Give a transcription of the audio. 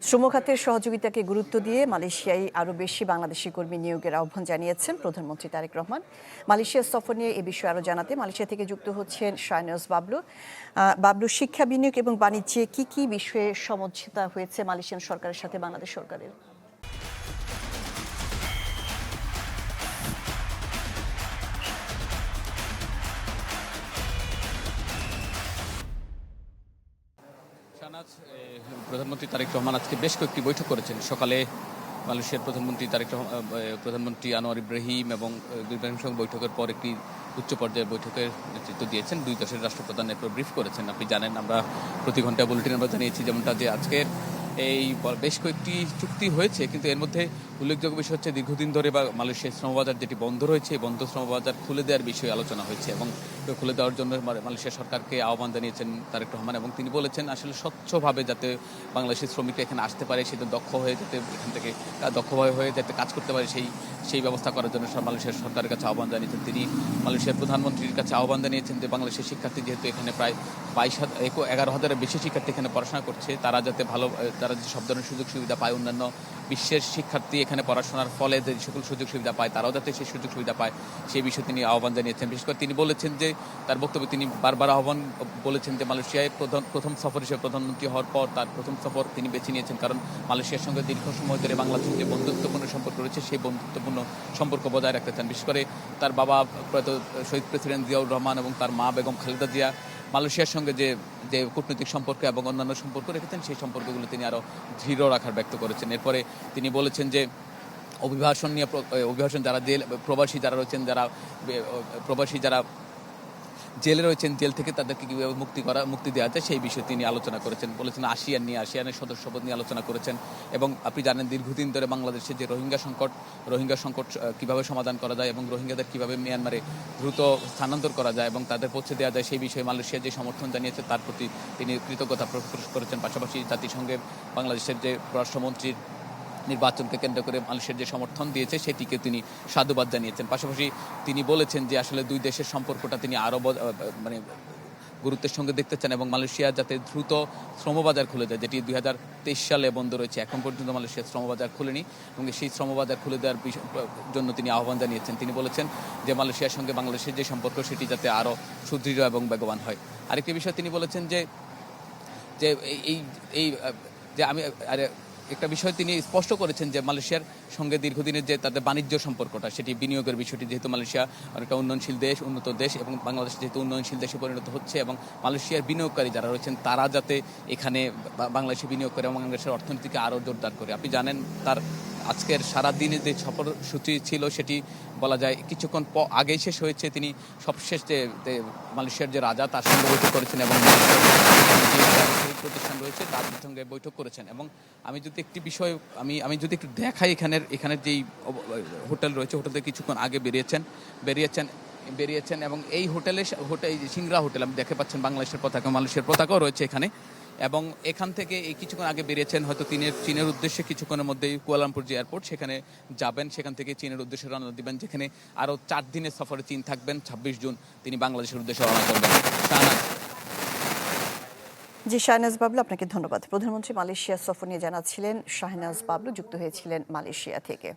শ্রম খাতের সহযোগিতাকে গুরুত্ব দিয়ে মালয়েশিয়ায় আরও বেশি বাংলাদেশি কর্মী নিয়োগের আহ্বান জানিয়েছেন প্রধানমন্ত্রী তারেক রহমান। মালয়েশিয়ার সফর নিয়ে এ বিষয়ে আরও জানাতে মালয়েশিয়া থেকে যুক্ত হচ্ছেন শাহনেওয়াজ বাবলু। বাবলু, শিক্ষা, বিনিয়োগ এবং বাণিজ্যে কি বিষয়ে সমঝোতা হয়েছে মালয়েশিয়ান সরকারের সাথে বাংলাদেশ সরকারের? শাহনাজ, প্রধানমন্ত্রী তারেক রহমান আজকে বেশ কয়েকটি বৈঠক করেছেন। সকালে মালয়েশিয়ার প্রধানমন্ত্রী আনোয়ার ইব্রাহিম এবং ইব্রাহিমের সঙ্গে বৈঠকের পর একটি উচ্চ পর্যায়ের বৈঠকের নেতৃত্ব দিয়েছেন। দুই দেশের রাষ্ট্রপ্রধান এরপর ব্রিফ করেছেন। আপনি জানেন, আমরা প্রতি ঘন্টায় বুলেটিন আমরা জানিয়েছি যেমনটা যে আজকের এই বেশ কয়েকটি চুক্তি হয়েছে, কিন্তু এর মধ্যে উল্লেখযোগ্য বিষয় হচ্ছে দীর্ঘদিন ধরে বা মালয়েশিয়ার শ্রমবাজার যেটি বন্ধ রয়েছে, এই বন্ধ শ্রমবাজার খুলে দেওয়ার বিষয়ে আলোচনা হয়েছে এবং খুলে দেওয়ার জন্য মালয়েশিয়া সরকারকে আহ্বান জানিয়েছেন তারেক রহমান। এবং তিনি বলেছেন আসলে স্বচ্ছভাবে যাতে বাংলাদেশের শ্রমিকরা এখানে আসতে পারে, সেটা দক্ষ হয়ে যাতে এখান থেকে দক্ষভাবে হয়ে যাতে কাজ করতে পারে, সেই ব্যবস্থা করার জন্য মালয়েশিয়ার সরকারের কাছে আহ্বান জানিয়েছেন। তিনি মালয়েশিয়ার প্রধানমন্ত্রীর কাছে আহ্বান জানিয়েছেন যে বাংলাদেশের শিক্ষার্থী যেহেতু এখানে প্রায় 11,000-এর বেশি শিক্ষার্থী এখানে পড়াশোনা করছে, তারা যাতে তারা যে সব ধরনের সুযোগ সুবিধা পায়, অন্যান্য বিশ্বের শিক্ষার্থী এখানে পড়াশোনার ফলে যে সকল সুযোগ সুবিধা পায় তারাও যাতে সেই সুযোগ সুবিধা পায়, সেই বিষয়ে তিনি আহ্বান জানিয়েছেন। বিশেষ করে তিনি বলেছেন যে তার বক্তব্যে তিনি বারবার আহ্বান বলেছেন যে মালয়েশিয়ায় প্রথম সফর হিসেবে প্রধানমন্ত্রী হওয়ার পর তার প্রথম সফর তিনি বেছে নিয়েছেন, কারণ মালয়েশিয়ার সঙ্গে দীর্ঘ সময় ধরে বাংলাদেশের যে বন্ধুত্বপূর্ণ সম্পর্ক রয়েছে সেই বন্ধুত্বপূর্ণ সম্পর্ক বজায় রাখতে চান। বিশেষ করে তার বাবা প্রয়াত শহীদ প্রেসিডেন্ট জিয়াউর রহমান এবং তার মা বেগম খালেদা জিয়া মালয়েশিয়ার সঙ্গে যে কূটনৈতিক সম্পর্ক এবং অন্যান্য সম্পর্ক রেখেছেন, সেই সম্পর্কগুলো তিনি আরও দৃঢ় রাখার ব্যক্ত করেছেন। এরপরে তিনি বলেছেন যে অভিবাসন যারা প্রবাসী যারা জেলে রয়েছেন, জেল থেকে তাদেরকে কীভাবে মুক্তি দেওয়া যায় সেই বিষয়ে তিনি আলোচনা করেছেন। বলেছেন আসিয়ানের সদস্যপদ নিয়ে আলোচনা করেছেন। এবং আপনি জানেন দীর্ঘদিন ধরে বাংলাদেশে যে রোহিঙ্গা সংকট কীভাবে সমাধান করা যায় এবং রোহিঙ্গাদের কীভাবে মিয়ানমারে দ্রুত স্থানান্তর করা যায় এবং তাদের পৌঁছে দেওয়া যায় সেই বিষয়ে মালয়েশিয়া যে সমর্থন জানিয়েছে তার প্রতি তিনি কৃতজ্ঞতা প্রকাশ করেছেন। পাশাপাশি জাতিসংঘে বাংলাদেশের যে পররাষ্ট্রমন্ত্রীর নির্বাচনকে কেন্দ্র করে মালয়েশিয়ার যে সমর্থন দিয়েছে সেটিকে তিনি সাধুবাদ জানিয়েছেন। পাশাপাশি তিনি বলেছেন যে আসলে দুই দেশের সম্পর্কটা তিনি আরও গুরুত্বের সঙ্গে দেখতে চান এবং মালয়েশিয়া যাতে দ্রুত শ্রমবাজার খুলে যায়, যেটি 2023 সালে বন্ধ রয়েছে। এখন পর্যন্ত মালয়েশিয়ার শ্রমবাজার খুলেনি এবং সেই শ্রমবাজার খুলে দেওয়ার জন্য তিনি আহ্বান জানিয়েছেন। তিনি বলেছেন যে মালয়েশিয়ার সঙ্গে বাংলাদেশের যে সম্পর্ক সেটি যাতে আরও সুদৃঢ় এবং বেগবান হয়। আরেকটি বিষয় তিনি বলেছেন যে একটা বিষয় তিনি স্পষ্ট করেছেন যে মালয়েশিয়ার সঙ্গে দীর্ঘদিনের যে তাদের বাণিজ্য সম্পর্কটা, সেটি বিনিয়োগের বিষয়টি, যেহেতু মালয়েশিয়া অনেকটা উন্নয়নশীল দেশ, উন্নত দেশ এবং বাংলাদেশ যেহেতু উন্নয়নশীল দেশে পরিণত হচ্ছে এবং মালয়েশিয়ার বিনিয়োগকারী যারা রয়েছেন তারা যাতে এখানে বাংলাদেশে বিনিয়োগ করে এবং বাংলাদেশের অর্থনীতিকে আরও জোরদার করে। আপনি জানেন তার আজকের সারাদিনের যে সফরসূচি ছিল সেটি বলা যায় কিছুক্ষণ আগেই শেষ হয়েছে। তিনি সবশেষ যে মালয়েশিয়ার যে রাজা তার সঙ্গে বৈঠক করেছেন এবং প্রতিষ্ঠান রয়েছে তার সঙ্গে বৈঠক করেছেন। এবং আমি যদি একটি বিষয় আমি যদি একটু দেখাই, এখানের যেই হোটেল রয়েছে, হোটেল থেকে কিছুক্ষণ আগে বেরিয়েছেন এবং এই হোটেল সিংরা হোটেল আমি দেখতে পাচ্ছেন বাংলাদেশের পতাকা, মালয়েশিয়ার পতাকাও রয়েছে এখানে। এবং এখান থেকে এই কিছুক্ষণ আগে বেরিয়েছেন, হয়তো চীনের উদ্দেশ্যে কিছুক্ষণের মধ্যেই কুয়ালালামপুর যে এয়ারপোর্ট সেখানে যাবেন, সেখান থেকে চীনের উদ্দেশ্যে রওনা দিবেন, যেখানে আরও 4 দিনের সফরে চীন থাকবেন। 26 জুন তিনি বাংলাদেশের উদ্দেশ্যে রওনা করবেন। জি, শাহনেওয়াজ বাবলু, আপনাকে ধন্যবাদ। প্রধানমন্ত্রী মালয়েশিয়া সফর নিয়ে জানাচ্ছিলেন শাহনেওয়াজ বাবলু, যুক্ত হয়েছিলেন মালয়েশিয়া থেকে।